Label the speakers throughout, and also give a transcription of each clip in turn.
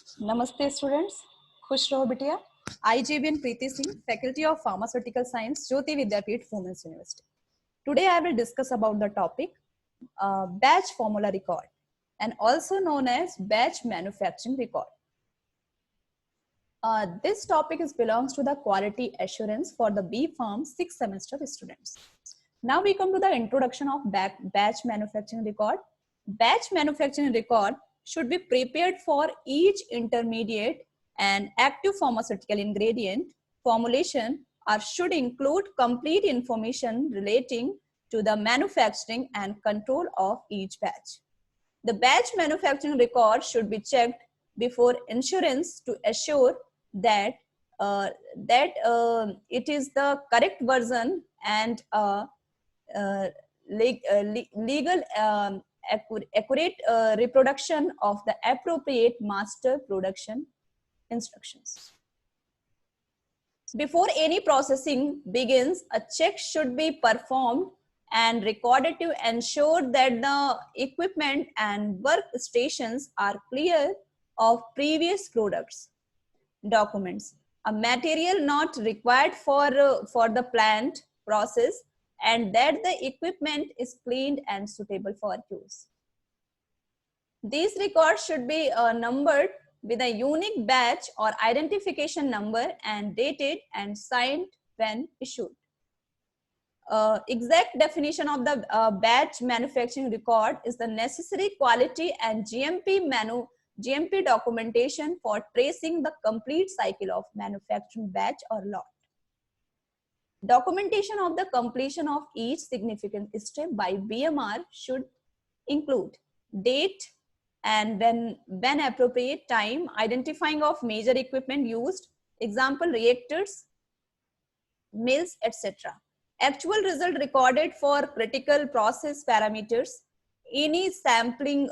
Speaker 1: नमस्ते स्टूडेंट्स, खुश रहो बिटिया। IJBN Preeti Singh, faculty of pharmaceutical science, Jyoti Vidyapeeth, women's university. Today I will discuss about the topic batch formula record and also known as batch manufacturing record. This topic belongs to the quality assurance for the B Farm 6th semester students. Now we come to the introduction of batch manufacturing record. Batch manufacturing record should be prepared for each intermediate and active pharmaceutical ingredient formulation or should include complete information relating to the manufacturing and control of each batch. The batch manufacturing record should be checked before insurance to assure that it is the correct version and legal accurate reproduction of the appropriate master production instructions. Before any processing begins, a check should be performed and recorded to ensure that the equipment and workstations are clear of previous products, documents, a material not required for the plant process, and that the equipment is cleaned and suitable for use. These records should be numbered with a unique batch or identification number and dated and signed when issued. Exact definition of the batch manufacturing record is the necessary quality and GMP documentation for tracing the complete cycle of manufacturing batch or lot. Documentation of the completion of each significant step by BMR should include date and when appropriate, time, identifying of major equipment used, example reactors, mills, etc. Actual result recorded for critical process parameters, any sampling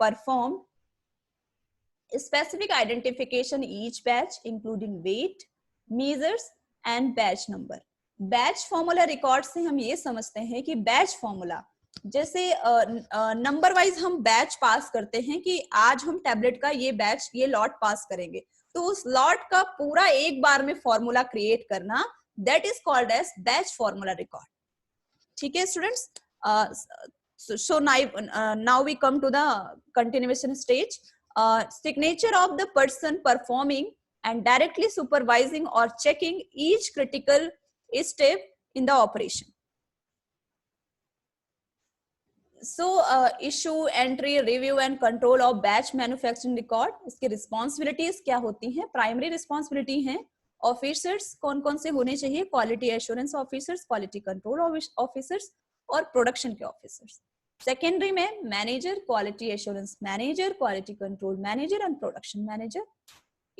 Speaker 1: performed, specific identification each batch including weight, measures and batch number. Batch formula record से हम ये समझते हैं कि batch formula जैसे number wise हम batch पास करते हैं कि आज हम टैबलेट का ये बैच ये लॉट पास करेंगे, तो उस लॉट का पूरा एक बार में फॉर्मूला क्रिएट करना, that is called as batch formula record. ठीक है students? So now we come to the continuation stage. Signature of the person performing and directly supervising or checking each critical step in the operation. So issue, entry, review and control of batch manufacturing record. इसकी responsibilities क्या होती हैं? Primary responsibility हैं officers कौन कौन से होने चाहिए? Quality assurance officers, quality control officers और प्रोडक्शन के ऑफिसर्स. सेकेंडरी में manager, quality assurance manager, quality control manager and production manager.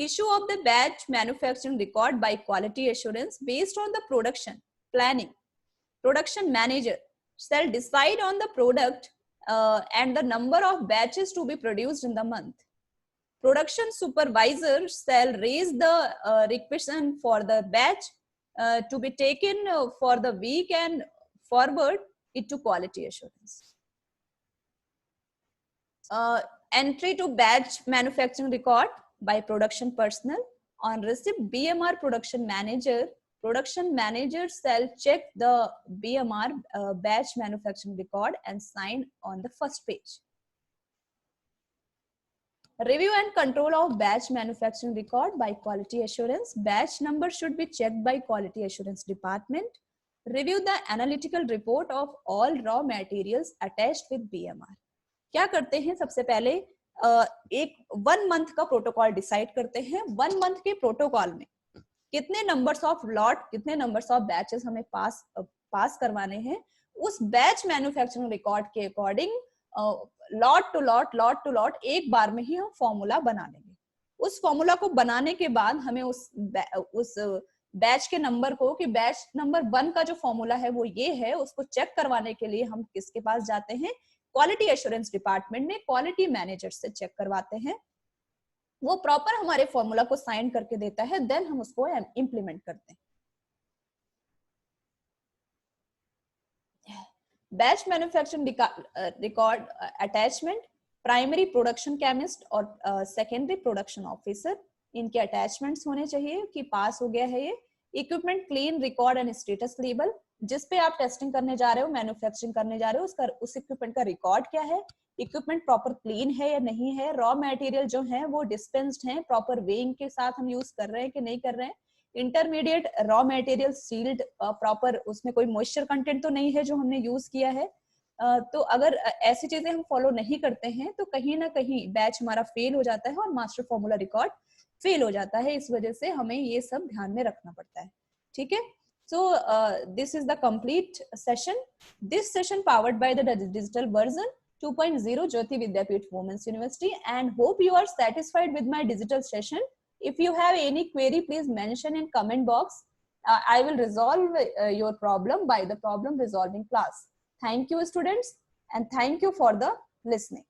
Speaker 1: Issue of the batch manufacturing record by quality assurance based on the production planning. Production manager shall decide on the product and the number of batches to be produced in the month. Production supervisor shall raise the requisition for the batch to be taken for the week and forward it to quality assurance. Entry to batch manufacturing record by production personnel. On receipt, BMR production manager shall check the BMR batch manufacturing record and sign on the first page. Review and control of batch manufacturing record by quality assurance. Batch number should be checked by quality assurance department. Review the analytical report of all raw materials attached with BMR. क्या करते हैं? सबसे पहले एक 1 month का protocol decide करते हैं. 1 month के प्रोटोकॉल में कितने नंबर्स ऑफ लॉट, कितने नंबर्स ऑफ बैचेस हमें पास करवाने हैं. उस बैच मैन्युफैक्चरिंग रिकॉर्ड के अकॉर्डिंग लॉट टू लॉट एक बार में ही हम फॉर्मूला बना लेंगे. उस फॉर्मूला को बनाने के बाद हमें उस बैच के नंबर को, कि बैच नंबर 1 का जो फॉर्मूला है वो ये है, उसको चेक करवाने के लिए हम किसके पास जाते हैं? क्वालिटी एश्योरेंस डिपार्टमेंट में क्वालिटी मैनेजर से चेक करवाते हैं. वो प्रॉपर हमारे फॉर्मूला को साइन करके देता है, देन हम उसको इंप्लीमेंट करते हैं. Batch manufacturing record attachment. Primary production chemist और सेकेंडरी प्रोडक्शन ऑफिसर, इनके अटैचमेंट्स होने चाहिए कि पास हो गया है ये। Equipment clean, record and status label, जिस पे आप टेस्टिंग करने जा रहे हो, मैन्युफैक्चरिंग करने जा रहे हो, उसका उस इक्विपमेंट का रिकॉर्ड क्या है, इक्विपमेंट प्रॉपर क्लीन है या नहीं है, रॉ मटेरियल जो है वो डिस्पेंस्ड है, प्रॉपर वेइंग के साथ हम यूज कर रहे हैं कि नहीं कर रहे हैं, intermediate raw material sealed, proper उसमें कोई मॉइस्चर कंटेंट तो नहीं है जो हमने यूज किया है। तो अगर ऐसी चीजें हम फॉलो नहीं करते हैं तो कहीं ना कहीं बैच हमारा फेल हो जाता है और मास्टर फॉर्मूला रिकॉर्ड फेल हो जाता है। इस वजह से हमें ये सब ध्यान में रखना पड़ता है, ठीक है। So this is the complete session. This session powered by the digital version 2.0 Jyoti Vidyapeeth Women's University, and hope you are satisfied with my digital session. If you have any query, please mention in comment box. I will resolve your problem by the problem resolving class. Thank you, students, and thank you for the listening.